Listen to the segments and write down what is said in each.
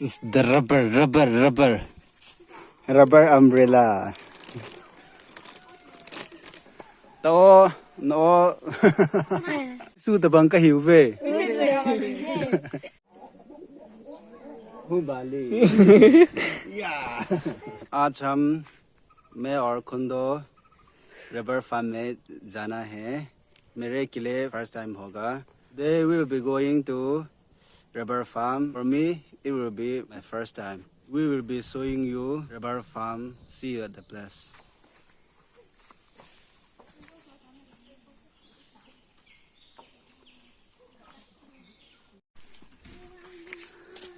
This is the rubber umbrella. To no su tabang ka hiu ve. Hu Bali. Yeah. आज मैं और कुंदो rubber farm में जाना है मेरे के लिए फर्स्ट टाइम होगा They will be going to rubber farm. For me, it will be my first time. We will be showing you rubber farm. See you at the place.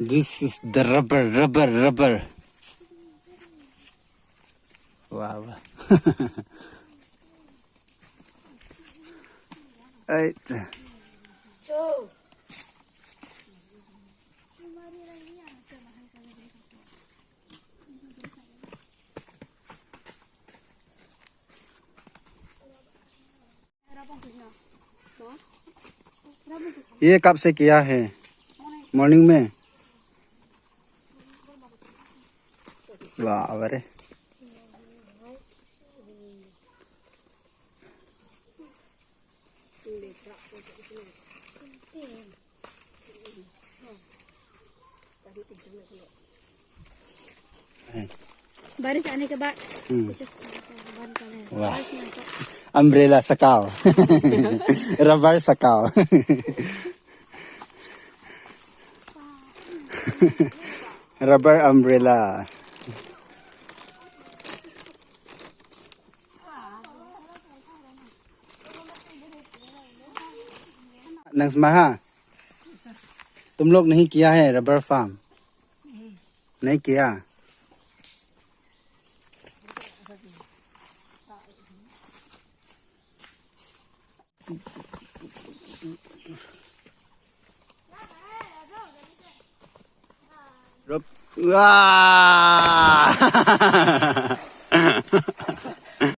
This is the rubber. Wow. Right. ये कब से किया है morning में वाह अरे बारिश आने के बाद वाह अम्ब्रेला सकाओ रबर सकाओ रबर अम्ब्रेला नंसमहा तुम लोग नहीं किया है रबर फार्म नहीं किया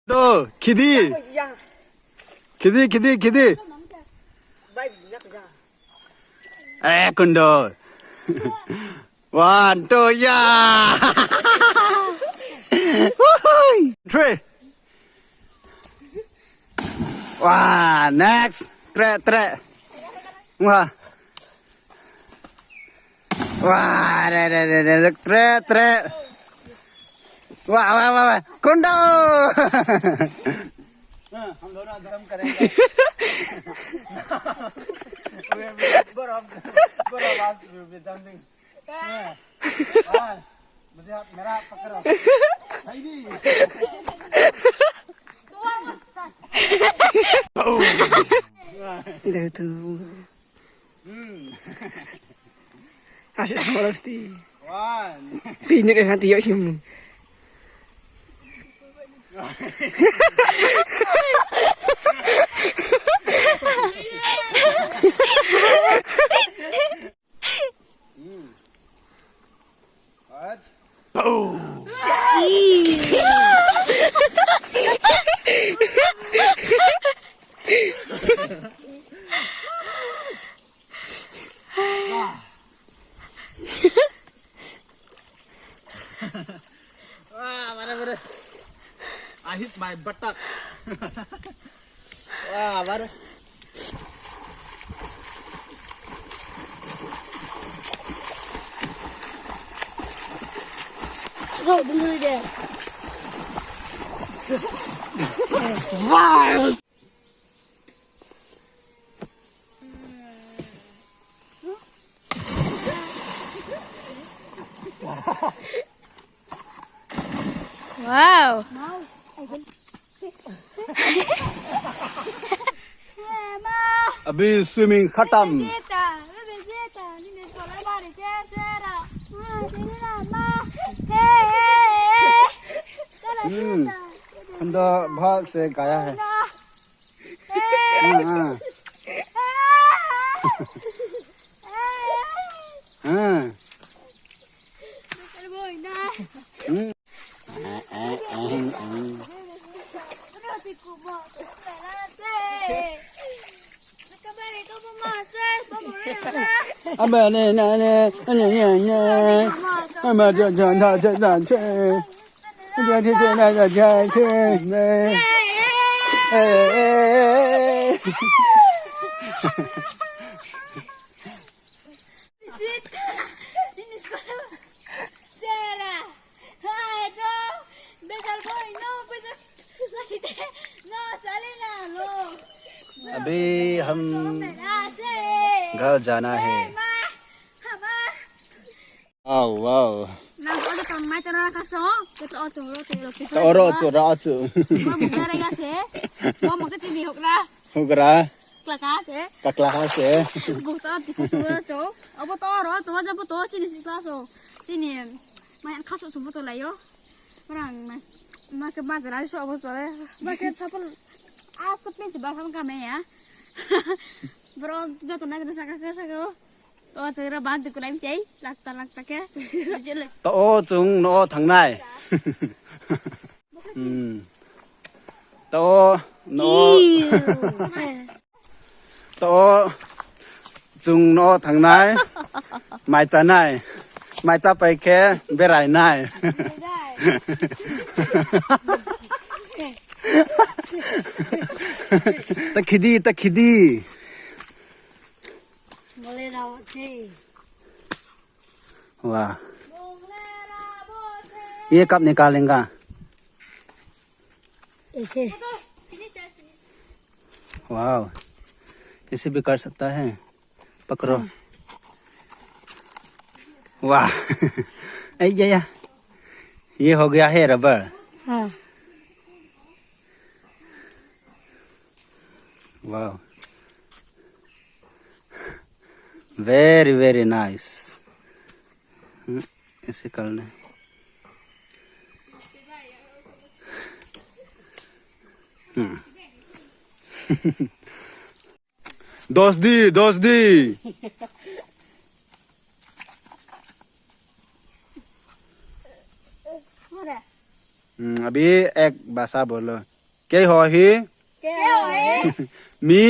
तो खिदी कुंडो 1 2 yeah 3 wow next 3 wah wah re 3 wah कुंडो हम दोनों गरम करेंगे मुझे मेरा पकड़ो Asyik sama pasti. Tinjuk dengan tiap sini. I hit my buttock. Wah, baru. So, tunggu deh. Wow. Wow. अभी स्विमिंग खत्म हम तो बहुत से गाया है अभी हम घर जाना है wow wow Toro churachu. Hukra. Kaklah se. To chung no thằng này. To no. To chung no thằng này. Mai cha này. Mai cha phải ke bê rai này. Ta khidi. वाह ये कब निकालेंगा ऐसे वाह ऐसे भी कर सकता है पकड़ो वाह ये हो गया है रबर हाँ वाह वेरी वेरी नाइस ऐसे करना दोस्त दी अभी एक भाषा बोलो क्या हो ही मी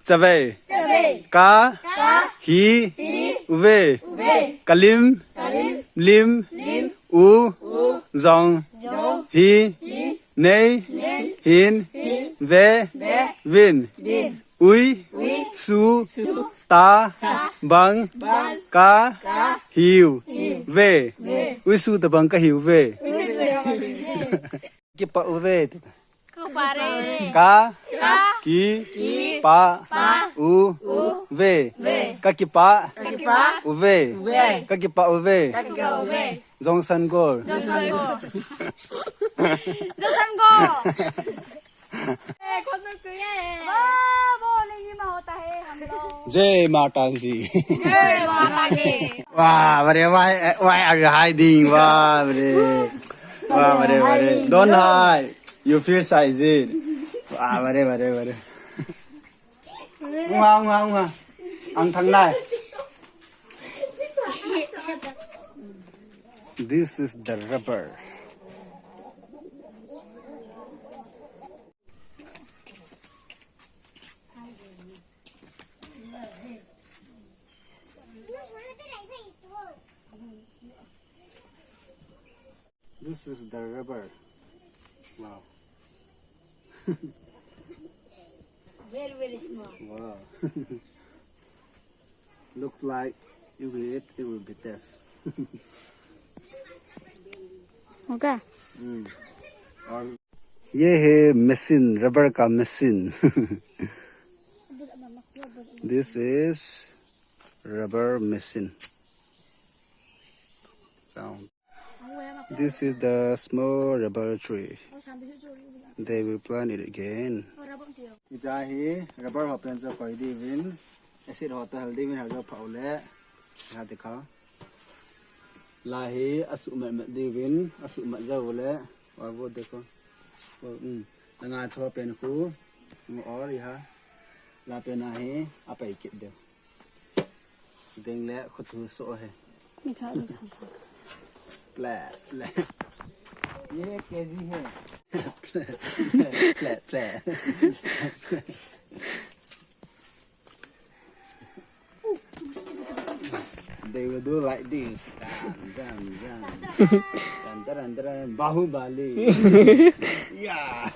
चवे का ही वे कलिम लिम उ जोंग ही ने हिन वे विन उई सु ता बंग का हिउ वे उई सु ता बंग का हिउ वे कि पा वे का की पा उ वे का की पा उ वे का की पा उ वे जोंग सन गोर जय माता जी वाह बरे why are you hiding वाह बरे don't hide you feel shy is it वाह बरे Nga ang thằng này this is the rubber this is the rubber wow very very small wow look like you will eat it will be this okay और ये है machine rubber का machine this is rubber machine sound this is the small rubber tree they will plant it again Ijahi rubber hopen jo koi di win acid hot haldi win hajo phaule ha dekha lahi asu ma di win asu ma jo bole और वो देखो वो लगा छो pen को और यहाँ ला pen है आप एक दे देंगे खुद सो है प्ले ये केजी है play they will do like this. Dun, dun, dun. Bahubali. Yeah.